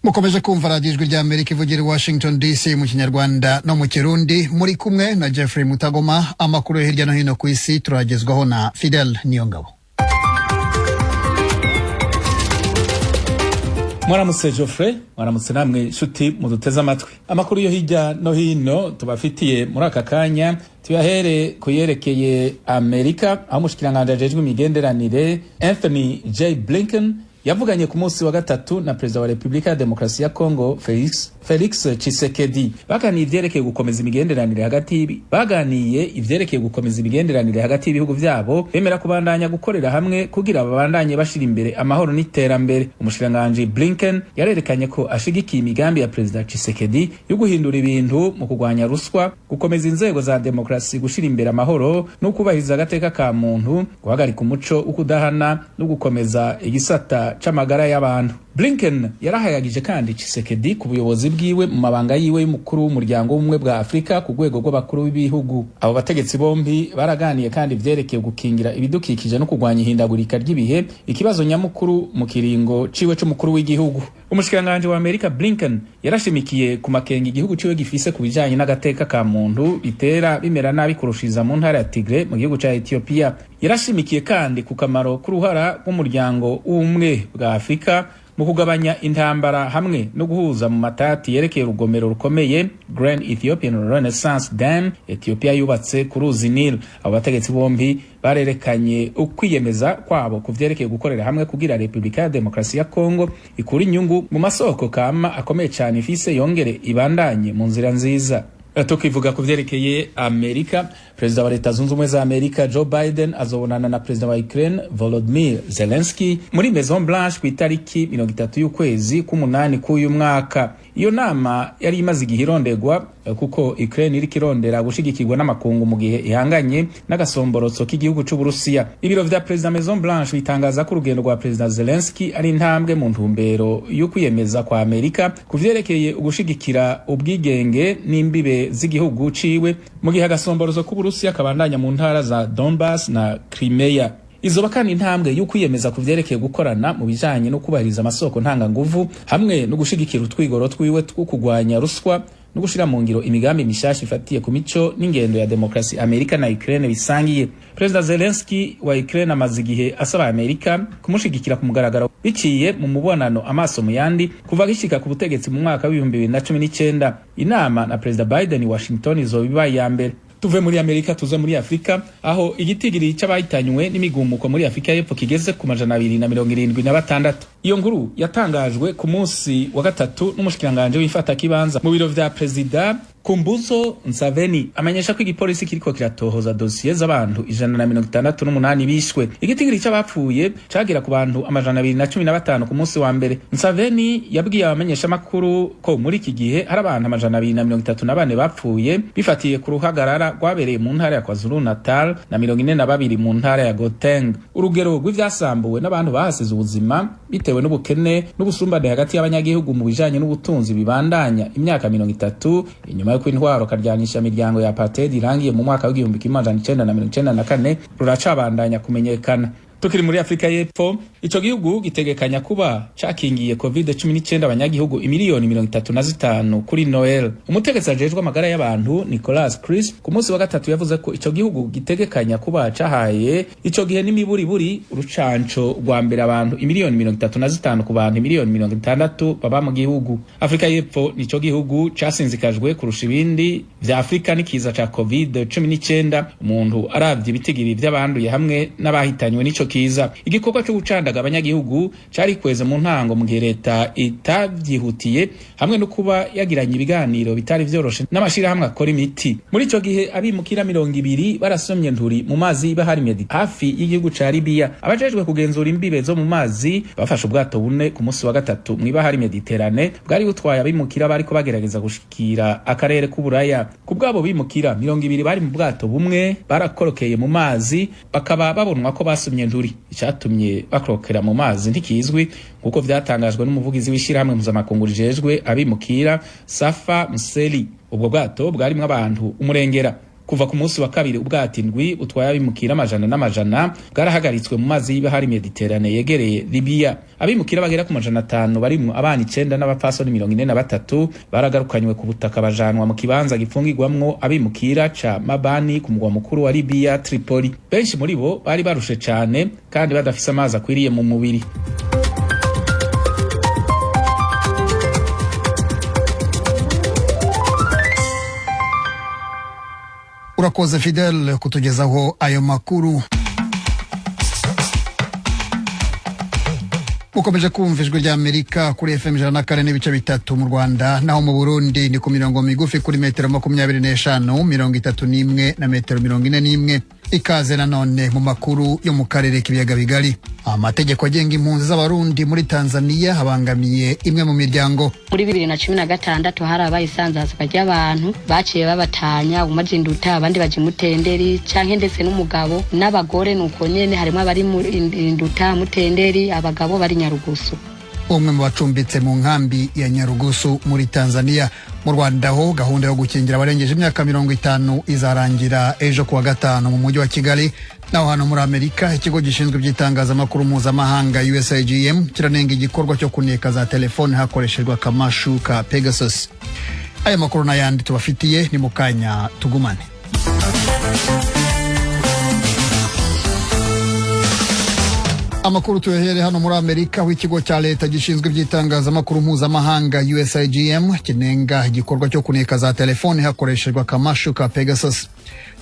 Mukomeje kumva radiyo ijwi rya Amerika ivugira i Washington DC mu Kinyarwanda no mu Kirundi. Muri kumwe na Jeffrey Mutagoma. Amakuru hirya no hino ku isi turagezwaho na Fidel Niyongabo. Mwaramutse Geoffrey, mwaramutse namwe nshuti muduteze amatwi. Amakuru yo hirya no hino tubafitiye muri aka kanya tuyahere kuyerekeye Amerika, aho umushikiranganji ajejwe imigenderanire Anthony J. Blinken yavuganye ku munsi wa gatatu na Perezida wa Republika ya Demokarasi ya Congo Felix Tshisekedi. Baganiye ivyerekeye gukomeza imigenderanire hagati y'ibihugu vyabo, bemera kubandanya gukorera hamwe kugira babandanye bashira imbere amahoro n'iterambere. Umushikiranganji Blinken yarerekanye ko ashigikiye imigambi ya Perezida Tshisekedi yo guhindura ibintu mu kugwanya ruswa, gukomeza inzego za demokrasi, gushira imbere amahoro no kubahiriza agateka ka muntu, guhagarika umuco ukudahana no gukomeza igisata c'amagara y'abantu. Blinken yarahayagije kandi Tshisekedi ku buyobozi bwiwe mu mabanga yiwe y'umukuru w'umuryango w'ubumwe bwa Afrika ku rwego rw'abakuru b'ibihugu. Abo bategetsi bombi baraganiye kandi vyerekeye gukingira ibidukikije no kugwanya ihindagurika ry'ibihe, ikibazo nyamukuru mu kiringo ciwe c'umukuru w'igihugu. Umushikiranganji wa Amerika Blinken yarashimikiye ku makenga igihugu ciwe gifise ku bijanye n'agateka ka muntu bitera bimera nabi kurushiza mu ntara ya Tigray mu gihugu ca Ethiopia. Yarashimikiye kandi ku kamaro k'uruhara rw'umuryango w'ubumwe bwa Afrika mu kugabanya intambara hamwe no guhuza mu matati yerekeye urugomero rukomeye Grand Ethiopian Renaissance Dam Ethiopia yubatse ku ruzi Nile. Abo bategetsi bombi barerekanye ukwiyemeza kwabo kuvyerekeye gukorera hamwe kugira Republika ya Demokarasi ya Congo ikura inyungu mu masoko kama akomeye cyane ifise yongere ibandanye mu nzira nziza. Tukivuga ku vyerekeye Amerika, Perezida wa Leta Zunze Ubumwe za Amerika Joe Biden azobonana na Perezida wa Ukraine Volodymyr Zelensky muri Maison Blanche ku itariki 30 y'ukwezi k'umunani k'uyu mwaka. Iyo nama yari imaze igihe irondegwa kuko Ukraine iri kirondera gushigikirwa n'amakungu mu gihe ihanganye n'agasomborotso k'igihugu c'u Burusiya. Ibiro vya Perezida Maison Blanche bitangaza ko urugendo rwa Perezida Zelensky ari intambwe mu ntumbero yo kwiyemeza kwa Amerika kuvyerekeye ugushigikira ubwigenge n'imbibe z'igihugu ciwe mu gihe agasomborozo k'u Burusiya kabandanya mu ntara za Donbass na Crimea. Izoba kandi intambwe yo kwiyemeza kuvyerekeye gukorana mu bijanye no kubahiriza amasoko ntanganguvu hamwe no gushigikira utwigoro twiwe two kugwanya ruswa no gushira mu ngiro imigambi mishasha ifatiye ku mico n'ingendo ya demokrasi Amerika na Ukraine bisangiye. Perezida Zelensky wa Ukraine amaze igihe asaba Amerika kumushigikira ku mugaragaro biciye mu mubonano amaso mu yandi kuva gishika ku butegetsi mu mwaka wa 2019. Inama na Perezida Biden i Washington izobiba ya mbere. Tuve muri Amerika tuze muri Afrika, aho igitigiri c'abahitanywe n'imigumuko muri Afrika y'Epfo kigeze ku 276. Iyo nkuru yatangajwe ku munsi wa gatatu n'umushikiranganje w'ifata kibanza mu biro vya Perezida Kumbuzo Nsaveni amenyesha ko igipolisi kiriko kiratohoza dosiye z'abantu 168 bishwe. Igitigiri c'abapfuye cagira ku bantu 215 ku munsi wa mbere. Nsaveni yabwiye abamenyesha makuru ko muri iki gihe hari abantu 234 bapfuye bifatiye ku ruhagarara rwabereye mu ntara ya KwaZulu Natal na 42 mu ntara ya Gauteng. Urugero rw'ivyasambuwe n'abantu bahasize ubuzima bitewe n'ubukene n'ubusumbane hagati y'abanyagihugu mu bijanye n'ubutunzi bibandanya imyaka 30 inyuma yuko intwaro karyanisha imiryango ya apartheid irangiye mu mwaka wa 1994 ruracabandanya kumenyekana. Tukiri muri Afrika y'Epfo, ico gihugu gitegekanya kuba cakingiye COVID-19 abanyagihugu 35,000,000 kuri Noel. Umutegetsi ajejwe amagara y'abantu Nicholas Crisp ku munsi wa gatatu yavuze ko ico gihugu gitegekanya kuba cahaye ico gihe n'imiburiburi urucanco rwa mbere abantu 35,000,000 ku bantu 60,000,000 baba mu gihugu. Afrika y'Epfo nico gihugu casinzikajwe kurusha ibindi vya Afrika n'ikiza ca COVID-19. Umuntu aravye ibitigiri vy'abanduye hamwe n'abahitanywe n'ico kiza. Igikorwa cyo gucandaga abanyagihugu cari kweze mu ntango mu gihe leta itavyihutiye hamwe no kuba yagiranye ibiganiro bitari vyoroshe n'amashirahamwe akora imiti. Muri ico gihe abimukira 200 barasomye nturi mu mazi y'ibahari Mediterane hafi y'igihugu ca Libya. Abajejwe kugenzura imbibe zo mu mazi bafashe ubwato bune ku munsi wa gatatu mu ibahari Mediterane bwari butwaye abimukira bariko bagerageza gushikira akarere k'Uburaya. Ku bwabo bimukira 200 bari mu bwato bumwe barakorokeye mu mazi bakaba babonwa ko basomye nturi. Icatumye bakrokera mu mazi ntikizwi kuko vyatangajwe n'umuvugizi w'ishirahamwe mpuzamakungu rijejwe abimukira Safa Mseli. Ubwo bwato bwarimwo abantu umurengera. kuva ku munsi wa kabiri ubwato indwi butwaye abimukira amajana n'amajana bwarahagaritswe mu mazi y'ibahari Mediterane yegereye Libya. Abimukira bagera ku majana 5 barimwo abana 9 n'abapfasoni 43 baragarukanywe ku butaka bajanwa mu kibanza gifungirwamwo abimukira ca Mabani ku mugwa mukuru wa Libya Tripoli. Benshi muri bo bari barushe cane kandi badafise amazi akwiriye mu mubiri. Urakoze Fidel kutugezaho ayo makuru. Mukomeje kumva ijwi rya Amerika kuri FM 104.3 mu Rwanda, naho mu Burundi ni ku mirongo migufi kuri metero 25, 31 na metero 41. Ikaze nanone mu makuru yo mu karere k'ibiyaga bigari. Amategeko agenga impunzi z'abarundi muri Tanzania abangamiye imwe mu miryango. Muri 2016 harabaye isanzazwa ry'abantu baciye babatanya umazinduta abandi baje mutenderi canke ndetse n'umugabo n'abagore nuko nyene harimo abari mu induta mutenderi abagabo bari Nyarugusu. Umwe mu bacumbitse mu nkambi ya Nyarugusu muri Tanzania. Mu Rwanda ho gahunda yo gukingira abarengeje imyaka 50 izarangira ejo kuwa gatanu mu mujyi wa Kigali. Naho hano muri Amerika ikigo gishinzwe by'itangazamakuru mpuzamahanga USAGM kiranenga igikorwa cyo kuneka za telefone hakoreshejwe akamashu ka Pegasus. Aya makuru n'ayandi tubafitiye ni mukanya tugumane. Amakuru tuyahere hano muri Amerika aho ikigo cya leta gishinzwe by'itangazamakuru mpuzamahanga USAGM kinenga igikorwa cyo kuneka za telefone hakoreshejwe akamashu ka Pegasus.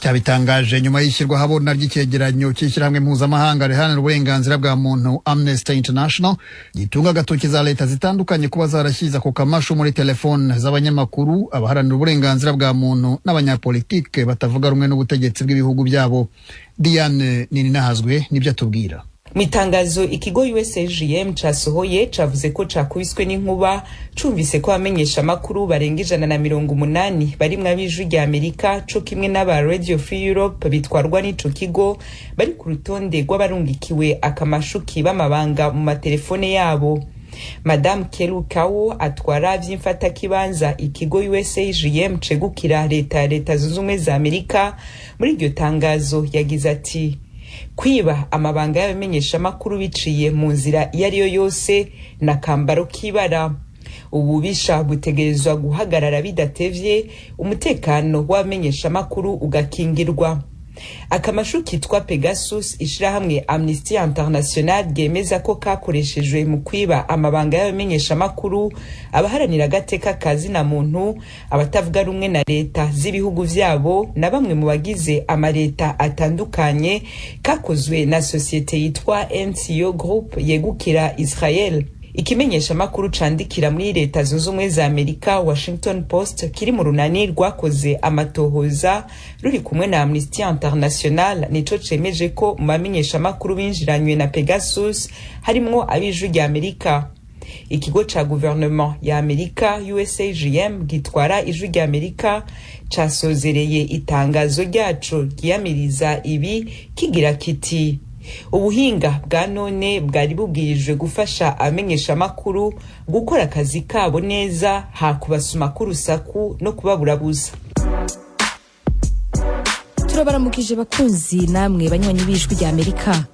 Cyabitangaje nyuma y'ishyirwa habona ry'icyegeranyo cy'ishyirahamwe mpuzamahanga riharanira uburenganzira bwa muntu Amnesty International gitunga agatoki za leta zitandukanye kuba zarashyize ku kamashu muri telefone z'abanyamakuru, abaharanira uburenganzira bwa muntu n'abanyapolitike batavuga rumwe n'ubutegetsi bw'ibihugu byabo. Diane Nininahazwe nibyo atubwira. Mitangazo ikigo USAGM casohoye cavuze ko cakubiswe n'inkuba cumvise ko amenyesha makuru barenga 180 barimwe ab'ijwi rya Amerika co kimwe n'aba Radio Free Europe bitwarwa n'ico kigo bari ku rutonde rw'abarungikiwe akamashuki b'amabanga mu matelefone yabo. Madame Kelukao atwara vy'imfata kibanza ikigo USAGM cegukira leta zunze ubumwe za Amerika muri iryo tangazo yagize ati: kwiba amabanga y'abamenyesha makuru biciye mu nzira iyo ariyo yose na kambaro kibara. Ububisha butegerezwa guhagarara bidatevye, umutekano w'abamenyesha makuru ugakingirwa. Akamashu kitwa Pegasus ishirahamwe Amnesty International gemeza ko kakoreshejwe mu kwiba amabanga y'abamenyesha makuru, abaharanira agateka kazi na muntu, abatavuga rumwe na leta z'ibihugu vyabo na bamwe mu bagize amareta atandukanye, kakozwe na societe yitwa NCO Group yegukira Israel. Ikimenyesha makuru candikira muri leta zunze ubumwe za Amerika Washington Post kiri mu runani rwakoze amatohoza ruri kumwe na Amnesty International nico cemeje ko mu bamenyesha makuru binjiranywe na Pegasus harimwo ab'ijwi rya Amerika. Ikigo ca gouvernement ya Amerika USAGM gitwara ijwi rya Amerika casozereye itangazo ryaco ryamiriza ibi kigira kiti: ubuhinga bwa none bwari bubwirijwe gufasha amenyesha makuru gukora akazi kabo neza, hakubasuma kurusaku no kubaburabuza. Turabaramukije bakunzi namwe banywanyi b'ijwi rya Amerika.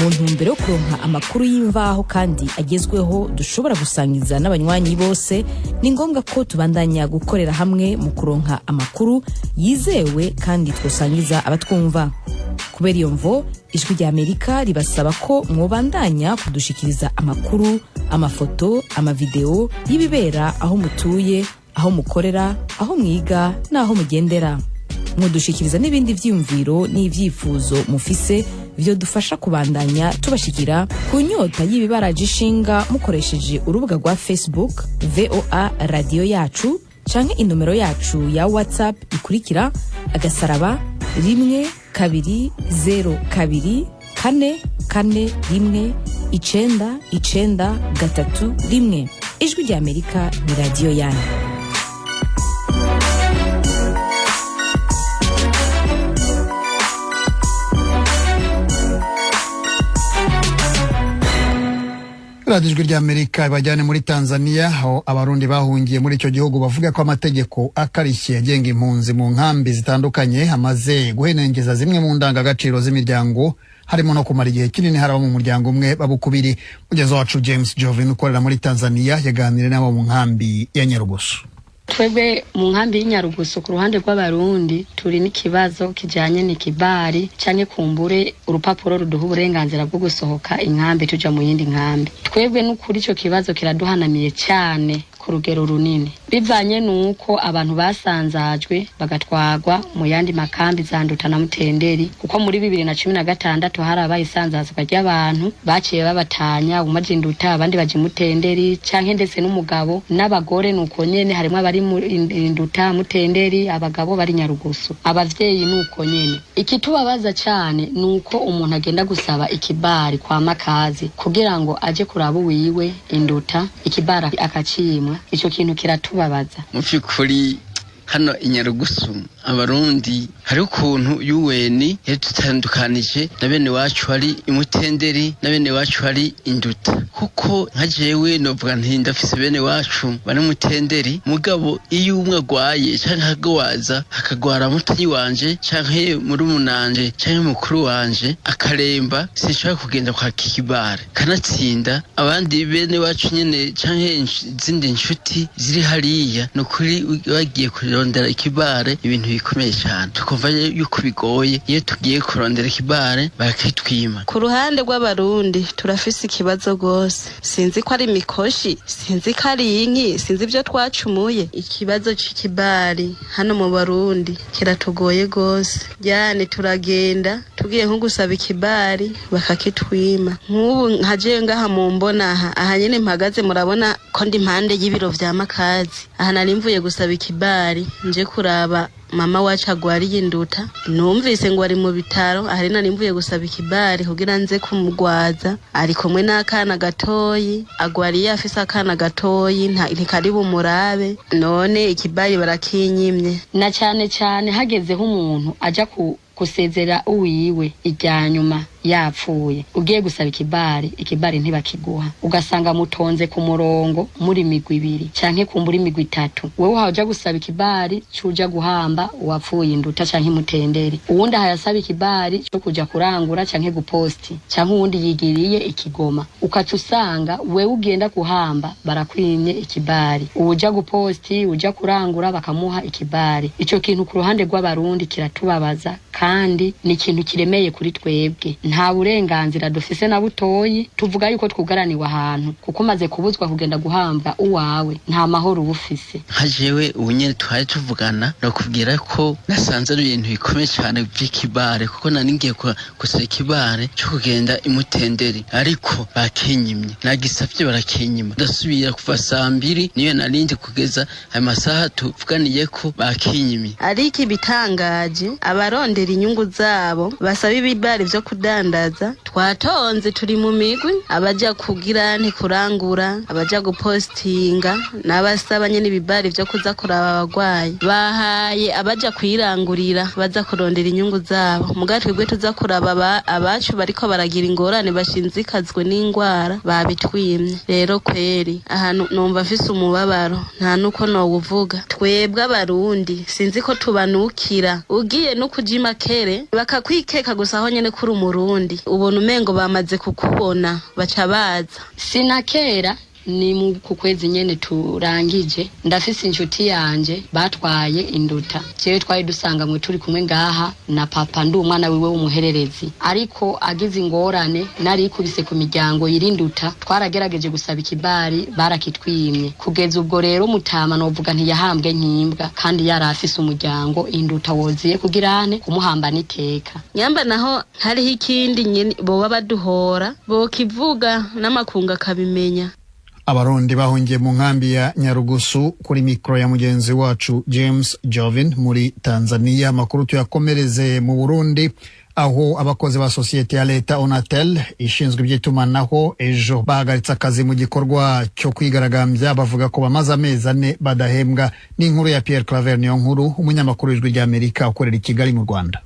Mu ntumbero yo kuronka amakuru y'imvaho kandi agezweho dushobora gusangiza n'abanywanyi bose, ni ngombwa ko tubandanya gukorera hamwe mu kuronka amakuru yizewe kandi twosangiza abatwumva. Kubera iyo mvo ijwi rya Amerika ribasaba ko mwobandanya kudushikiriza amakuru, amafoto, amavideo y'ibibera aho mutuye, aho mukorera, aho mwiga n'aho mugendera. Mudushikiriza n'ibindi vyiyumviro n'ivyifuzo mufise vyo dufasha kubandanya tubashikira ku nyota y'ibibaraje ishinga mukoresheje urubuga rwa Facebook VOA Radio Yacu canke inomero yacu ya WhatsApp ikurikira *12024419931. Ijwi rya Amerika ni radio yanyu. Radio Ijwi ry'Amerika ibajyane muri Tanzania aho abarundi bahungiye muri icyo gihugu bavuga ko amategeko akarishye agenga impunzi mu nkambi zitandukanye amaze guhenengeza zimwe mu ndangagaciro z'imiryango harimo no kumara igihe kinini haraba mu muryango umwe babukubiri. Mugenzi wacu James Jovin ukorera muri Tanzania yaganiriye n'abo mu nkambi ya Nyarugusu. Twebwe mu nkambi y'Inyarugusu ku ruhande rw'abarundi turi n'ikibazo kijanye n'ikibari canke kumbure urupapuro ruduha uburenganzira bwo gusohoka inkambi tuja mu yindi nkambi. Twebwe n'ukuri ico kibazo kiraduhanamiye cyane ku rugero runini bivanye nuko abantu basanzajwe bagatwagwa mu yandi makambi zanduta na Mutenderi kuko muri 2016 harabaye isanzazwa ry'abantu baciye babatanya umajinduta abandi baje Mutenderi canke ndetse n'umugabo n'abagore nuko nyene harimo abari mu Nduta Mutenderi abagabo bari Nyarugusu abavyeyi nuko nyene. Ikitubabaza cyane nuko umuntu agenda gusaba ikibari kwa makazi kugira ngo aje kuraba wiwe Induta ikibara akacimwa. Ico kintu kiratubabaza mu byukuri. Hano Inyarugusu abarundi hari ukuntu UN yadutandukanije na bene wacu hari Imutenderi na bene wacu hari Induta kuko nka jewe novuga nti ndafise bene wacu bari Mutenderi mugabo iyo umwe agwaye canke hagwaza hakagwara mutanyi wanje canke muri umunanje canke mukuru wanje akaremba sinshaka kugenda kwa kibare kanatsinda abandi bene wacu nyene canke zindi nshuti ziri hariya no kuri bagiye kurondera ikibare ibintu bikomeye cyane tukumva yuko bigoye iyo tugiye kurondera ikibare bakitwima. Ku ruhande rw'abarundi turafise ikibazo gose sinzi ko ari mikoshi sinzi ko ari inki sinzi ibyo twacumuye. Ikibazo c'ikibari hano mu Barundi kiratugoye gose yani turagenda tugiye nko gusaba ikibari bakakitwima. Nk'ubu nkaje ngaha mu mbona aha nyene mpagaze murabona ko ndi impande y'ibiro vya makazi aha nari mvuye gusaba ikibari nje kuraba mama wacu agwariye Induta numvise ngo ari mu bitaro ahari nari mvuye gusaba ikibari kugira nze kumugwaza ari kumwe n'akana gatoyi agwariye afise akana gatoyi ntikari bumurabe none ikibari barakinyimye na cyane hagezeho umuntu aja kusezera uwiwe iryanyuma yapfuye ugiye gusaba ikibari ntibakiguha ugasanga mutonze ku murongo muri migwi ibiri canke kumbura imigwi itatu wewe haja gusaba ikibari cuja guhamba uwapfuye Induta canke Mutenderi uwundi hayasaba ikibari cyo kuja kurangura canke guposti canke uwundi yigiriye ikigoma ukaca usanga wewe ugenda guhamba barakwimye ikibari uja guposti uja kurangura bakamuha ikibari. Ico kintu ku ruhande rw'abarundi kiratubabaza kandi ni ikintu kiremeye kuri twebwe nta burenganzira dufise na butoyi tuvuga yuko twugaraniwe ahantu kuko maze kubuzwa kugenda guhamba uwawe nta mahoro ubufise. Hajewe ubunyene twari tuvugana no kubwira ko nasanze ari ibintu bikomeye cyane by'ikibare kuko naningiye gusaba ikibare cyo kugenda Imutenderi ariko bakenyimye nagisavye barakenyima ndasubira kuva 2:00 niyo narindi kugeza aya masaha tuvuganiye ko bakenyimye. Ariko bitangaje abarondera inyungu zabo basaba ibibari vyo kudandaza twatonze turi mu migwi abaja kugira kurangura abaja gupostinga n'abasaba nyene ibibari vyo kuza kuraba abagwayi bahaye abaja kwirangurira baza kurondera inyungu zabo mugatwebwe tuza kuraba abacu bariko baragira ingorane bashinzikazwe n'ingwara babitwimye. Rero kweri ahantu numva afise umubabaro nta nuko nowuvuga. Twebwe abarundi sinzi ko tubanukira ugiye no kujima kere bakakwikeka gusa aho nyene kuri umurundi ubona umengo bamaze kukubona baca baza. Sinakera ni mu kukwezi nyene turangije ndafise inshuti yanje batwaye Induta jewe twari dusanga mwe turi kumwe ngaha na papa ndi umwana wiwe w'umuhererezi ariko agize ingorane nari kubise ku miryango yirinduta twaragerageje gusaba ikibari barakitwimye kugeza ubwo rero mutama novuga ntiyahambwe nkimbwa kandi yari afise umuryango Induta woziye kugirane kumuhamba niteka. Nyamba naho hariho ikindi nyene boba baduhora bokivuga n'amakunga kabimenya. Abarundi bahungiye mu nkambi ya Nyarugusu kuri mikro ya mugenzi wacu James Jovin muri Tanzania. Makuru tuyakomereze mu Burundi aho abakozi ba societe ya leta Onatel ishinzwe iby'itumanaho ejo bahagaritse akazi mu gikorwa cyo kwigaragambya bavuga ko bamaze amezi 4 badahembwa. N'inkuru ya Pierre Claver niyo nkuru umunyamakuru w'Ijwi ry'Amerika ukorera i Kigali mu Rwanda.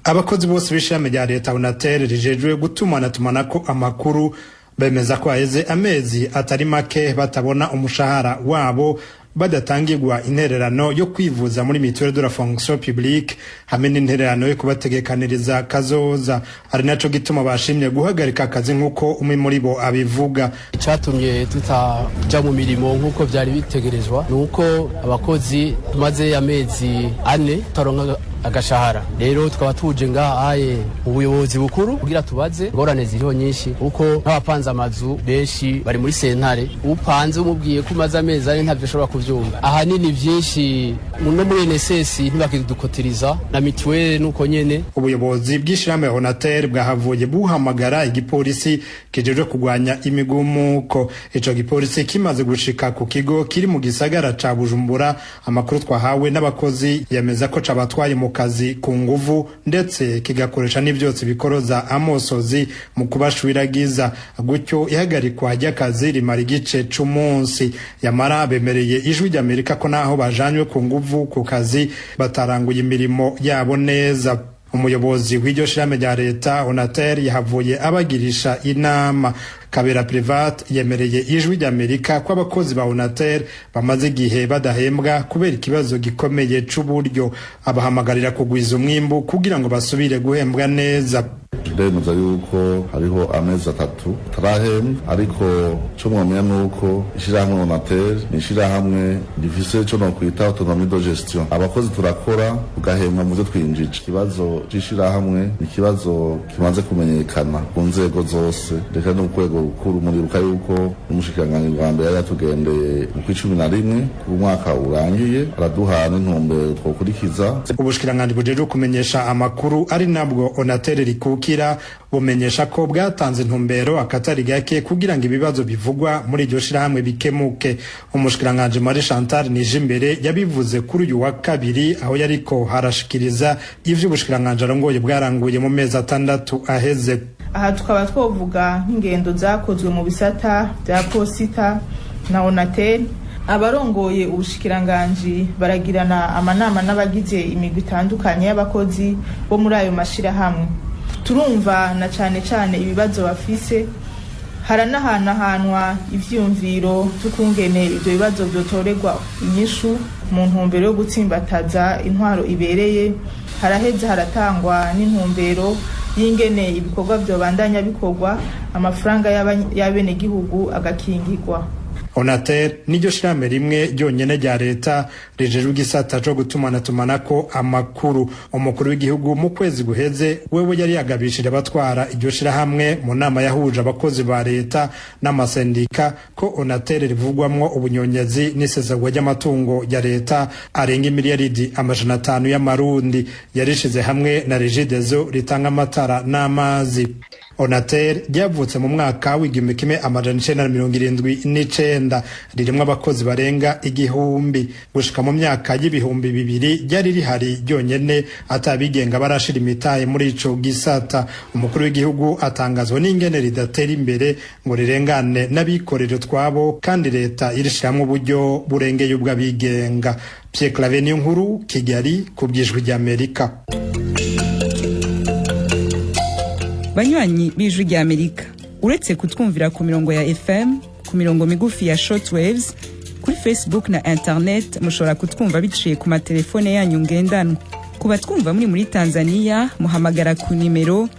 Abakozi bose b'ishami rya leta Onatel rijejwe gutumanatumana ko amakuru bemeza ko haheze amezi atari make batabona umushahara wabo badatangirwa intererano yo kwivuza muri mutuelle de la fonction publique hamwe n'intererano yo kubategekaniriza kazoza. ari naco gituma bashimye guhagarika akazi nk'uko umwe muri bo abivuga. Icatumye tutaja mu mirimo nk'uko byari bitegerezwa nuko abakozi tumaze amezi 4 taronka agashahara. Rero tukaba tuje ngahaye ubuyobozi bukuru kugira tubaze ngorane ziriho nyinshi uko n'abapanze amazu benshi bari muri sentare, upanze umubwiye ko umaze amezi 4 ntavyo ashobora kuvyumva. Ahanini vyinshi no muri NSS ntibakidukotiriza na mituelle nuko nyene. Ubuyobozi bw'ishirahamwe Onatel bwahavuye buhamagara igipolisi kijeje kugwanya imigumuko. Ico gipolisi kimaze gushika ku kigo kiri mu gisagara ca Bujumbura. Amakuru twahawe n'abakozi yemeza ko cabatwaye mu kazi ku nguvu ndetse kigakoresha n'ivyotsi bikoroza amosozi mu kubashwiragiza. Gutyo ihagarikwa ry'akazi rimara igice c'umunsi. Yamara bemereye Ijwi ry'Amerika ko naho bajanywe ku nguvu ku kazi bataranguye imirimo yabo neza. Umuyobozi w'iryo shirahamwe rya leta Onatel yahavuye abagirisha inama. Kabera Private yemereye Ijwi ry'Amerika ko abakozi ba Onatel bamaze igihe badahembwa kubera ikibazo gikomeye c'uburyo. Abahamagarira kugwiza umwimbu kugira ngo basubire guhembwa neza. Ndemeza yuko hariho amezi 3 tarahembwa, ariko cyo mwamenya nuko ishirahamwe Onatel ni ishirahamwe rifise cyo no kwita autonomie de gestion. Abakozi turakora ugahembwa mu byo twinjije. Ikibazo c'ishirahamwe ni ikibazo kimaze kumenyekana ku nzego zose, reka no kwego rukuru muri ruka yuko umushikiranganji wa mbere yatugendeye mu 2011 ku mwaka urangiye araduha n'intumbero twokurikiza. Ubushikiranganji bujeje kumenyesha amakuru ari nabwo Onatel rikukira bumenyesha ko bwatanze intumbero akatari gake kugira ngo ibibazo bivugwa muri iryo shirahamwe bikemuke. Umushikiranganji Marie Chantal Nijimbere yabivuze kuri uyu wa kabiri aho yariko harashikiriza ivyo ubushikiranganji arongoye bwaranguye mu mezi 6 aheze. Aha tukaba twovuga nk'ingendo zakozwe mu bisata bya posita na Onatel. Abarongoye ubushikiranganji baragirana amanama n'abagize imigwi itandukanye y'abakozi bo muri ayo mashirahamwe. Turumva na cane ibibazo bafise, haranahanwa ivyumviro tukungene ivyo bibazo byotorerwa inyishu mu ntumbero yo gutsimbataza intwaro ibereye. Haraheze haratangwa n'intumbero y'ingene ibikorwa byobandanya bikorwa, amafaranga y'abene gihugu agakingirwa. Onatel niryo shirahamwe rimwe ryonyene rya leta rijejwe igisata co gutumanatumako amakuru. Umukuru w'igihugu mu kwezi guheze wewe yari yagabishije batwara iryo shirahamwe mu nama yahuje abakozi ba leta n'amasendika ko Onatel rivugwamwo ubunyonyezi n'isesagwa ry'amatungo ya leta arenga miliyaridi 500 y'amarundi. Yarishize hamwe na Regideso ritanga amatara n'amazi. Onatel ryavutse mu mwaka w'igihumbi kimwe amajana 1979 ririmwo abakozi barenga 1000. Gushika mu myaka y'ibihumbi 2000 ryari rihari ryonyene atabigenga barashira imitahe muri ico gisata. Umukuru w'igihugu atangazwa n'ingene ridatera imbere ngo rirengane n'abikorera twabo kandi leta irishiramwe uburyo burengeye ubw'abigenga. Pierre Claver Niyonkuru, Kigali, ku bw'Ijwi ry'Amerika. Banywanyi b'Ijwi ry'Amerika, uretse kutwumvira ku mirongo ya FM, ku mirongo migufi ya shortwaves, kuri Facebook na internet mushobora kutwumva biciye ku matelefone yanyu ngendanwa. Kuba twumva muri Tanzania muhamagara ku nimero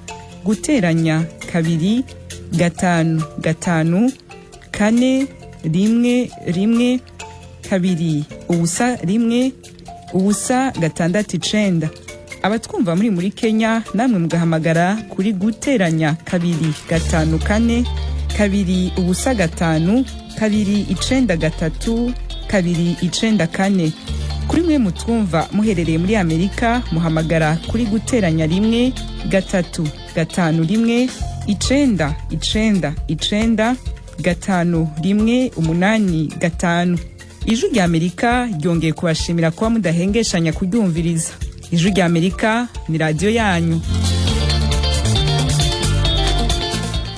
guteranya 255 4 1 2 ubusa 1 ubusa 669. Abatwumva muri Kenya namwe mugahamagara kuri guteranya 254 2 ubusa 5 2 93 2 94. Kuri mwe mutwumva muherereye muri Amerika muhamagara kuri guteranya 1 3 5 1 9 9 5 1 8 5. Ijwi ry'Amerika ryongeye kubashimira kuba mudahengeshanya kuryumviriza. Ijwi ry'Amerika ni radio yanyu.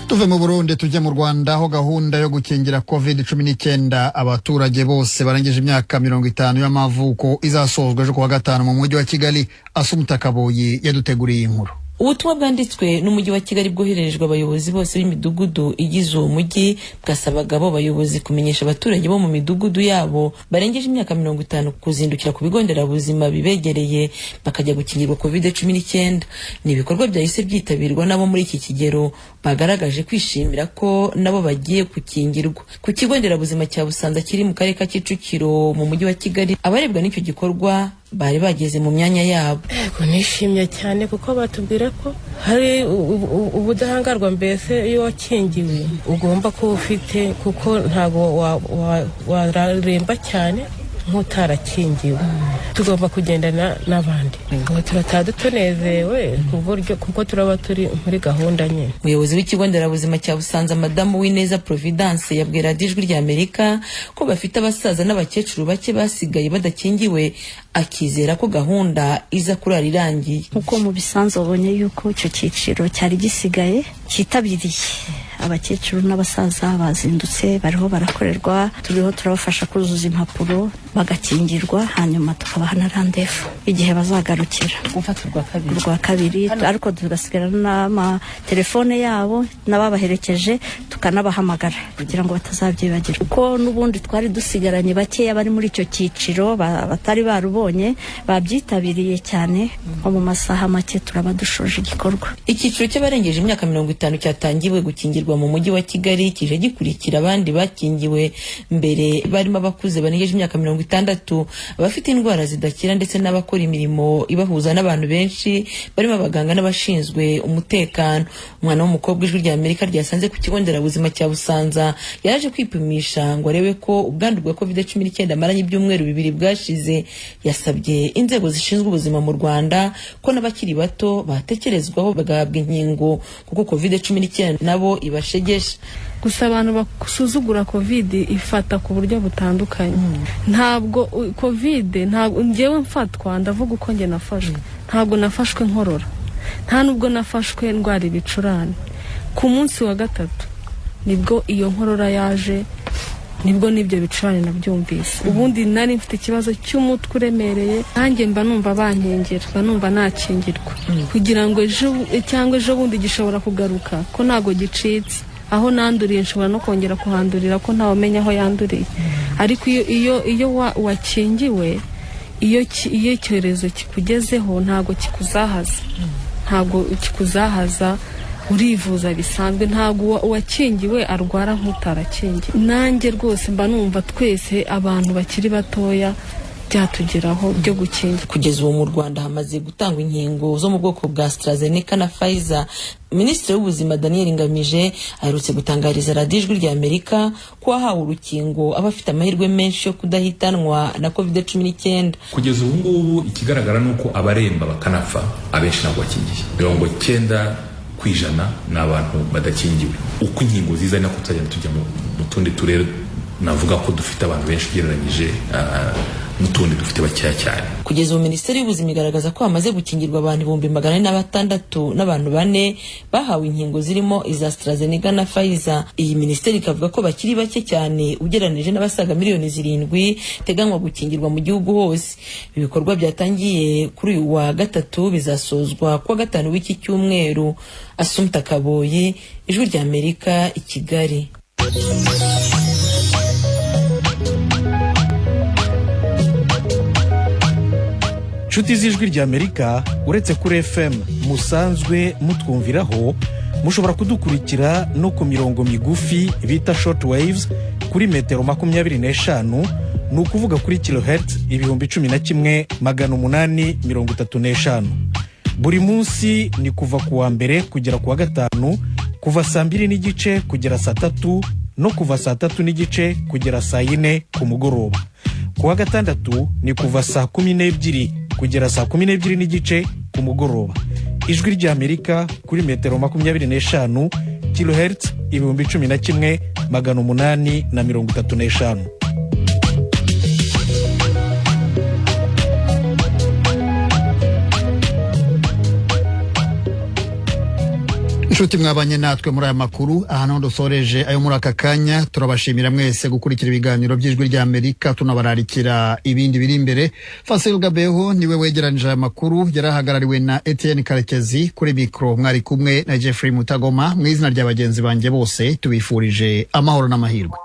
Tuve mu Burundi tujye mu Rwanda aho gahunda yo gukingira COVID-19 abaturage bose barangije imyaka 50 y'amavuko izasozwe ejo kuwa gatanu mu mujyi wa Kigali. Asumta Kaboyi yaduteguriye inkuru. Ubutumwa bwanditswe n'umujyi wa Kigali bwohererejwe abayobozi bose b'imidugudu igize uwo mujyi bwasabaga abo bayobozi kumenyesha abaturage bo mu midugudu yabo barengeje imyaka 50 kuzindukira ku bigo nderabuzima bibegereye bakajya gukingirwa COVID-19. Ni ibikorwa byahise byitabirwa nabo muri iki kigero bagaragaje kwishimira ko nabo bagiye gukingirwa. Ku kigo nderabuzima cya Busanza kiri mu karere ka Kicukiro mu mujyi wa Kigali, abarebwa n'icyo gikorwa bari bageze mu myanya yabo. Nishimye cyane kuko batubwira ko hari ubudahangarwa, mbese iyo wakingiwe ugomba kuba ufite, kuko ntago wararemba cyane nk'utarakingiwe. Tugomba kugendana n'abandi ngo turataha tunezewe kuko turaba turi muri gahunda nye. Umuyobozi w'ikigo nderabuzima cya Busanza Madamu Wineza Providence yabwira Ijwi ry'Amerika ko bafite abasaza n'abakecuru bake basigaye badakingiwe, akizera ko gahunda iza kurara irangiye. Uko mu bisanzwe babonye yuko icyo cyiciro cyari gisigaye cyitabiriye, abakecuru n'abasaza bazindutse bariho barakorerwa, turiho turabafasha kuzuza impapuro bagakingirwa, hanyuma tukabaha na randevu igihe bazagarukira gufatirwa rwa kabiri, ariko tugasigarana n'amatelefone yabo n'ababaherekeje tukanabahamagara kugira ngo batazabyibagirwa, kuko n'ubundi twari dusigaranye bakeya bari muri icyo cyiciro batari barubonye babyitabiriye cyane. nko mu masaha make turaba dushoje igikorwa. Icyiciro cy'abarengeje imyaka 50 cyatangiwe gukingirwa mu mujyi wa Kigali, kije gikurikira abandi bakingiwe mbere barimo abakuze barengeje imyaka 60, abafite indwara zidakira ndetse n'abakora imirimo ibahuza n'abantu benshi barimo abaganga n'abashinzwe umutekano. Umwana w'umukobwa Ijwi ry'Amerika ryasanze ku kigo nderabuzima cya Busanza yaje kwipimisha ngo arebe ko ubwandu bwa COVID-19 amaranye ibyumweru 2 bwashize. Yasabye inzego zishinzwe ubuzima mu Rwanda ko n'abakiri bato batekerezwaho bagahabwa inkingo kuko COVID-19 nabo ibashegesha. Gusa abantu basuzugura COVID ifata ku buryo butandukanye. Ntabwo COVID, ntabwo ngewe mfatwa, ndavuga uko nge nafashwe. Ntabwo nafashwe nkorora, nta nubwo nafashwe ndwara ibicurane. Ku munsi wa 3 nibwo iyo nkorora yaje, nibwo nibyo bicurane nabyumvise. Ubundi nari mfite ikibazo cy'umutwe uremereye, nanjye mba numva bankengera, mba numva nakingirwa kugira ngo ejo bundi gishobora kugaruka, ko ntago gicitse. Aho nanduriye nshobora no kongera kuhandurira ko ntawe umenya aho yanduriye. Ariko iyo wakingiwe, iyo icyorezo kikugezeho ntago kikuzahaza, urivuza bisanzwe, ntago uwakingiwe arwara nk'utarakingiwe. Nanjye rwose mba numva twese abantu bakiri batoya byatugeraho byo gukingira. Kugeza ubu mu Rwanda hamaze gutangwa inkingo zo mu bwoko bwa AstraZeneca na Pfizer. Minisitiri w'ubuzima Daniel Ngamije aherutse gutangariza Ijwi ry'Amerika ko ahawe urukingo abafite amahirwe menshi yo kudahitanwa na COVID-19. Kugeza ubu ngubu ikigaragara nuko abaremba bakanapfa abenshi ntabwo bakingiye. 90% n'abantu badakingiwe. Uko inkingo ziza nako tujya mu tundi turere, navuga ko dufite abantu benshi ugereranyije n'utundi dufite bakeya cyane. Kugeza ubu Minisiteri y'Ubuzima igaragaza ko hamaze gukingirwa abantu 446 n'abantu 4 bahawe inkingo zirimo iza AstraZeneca na Pfizer. Iyi minisiteri ikavuga ko bakiri bake cyane ugereranije n'abasaga miliyoni 7 teganywa gukingirwa mu gihugu hose. Ibikorwa byatangiye kuri uyu wa 3 bizasozwa ku wa 5 w'iki cyumweru. Assumpta Kaboyi, Ijwi ry'Amerika, i Kigali. Nshuti z'Ijwi ry'Amerika, uretse kuri FM musanzwe mutwumviraho, mushobora kudukurikira no ku mirongo migufi bita short waves kuri metero 25, ni ukuvuga kuri kilohertz 11,835. Buri munsi ni kuva ku wa mbere kugera ku wa gatanu, kuva saa 2:30 kugera saa 3, no kuva saa 3:30 kugera saa 4 ku mugoroba. Ku wa gatandatu ni kuva saa 12 kugera saa 12:30 ku mugoroba. Ijwi ry'Amerika kuri metero 25, kilohertz 11,835. inshuti mwabanye natwe muri aya makuru ahantu dusoreje ayo muri aka kanya turabashimira mwese gukurikira ibiganiro by'ijwi rya Amerika tunabararikira ibindi biri imbere. Fasil Gabeho niwe wegeranije aya makuru yarahagarariwe na Etienne Karekezi kuri mikro mwari kumwe na Jeffrey Mutagoma mu izina rya bagenzi banjye bose tubifurije amahoro n'amahirwe.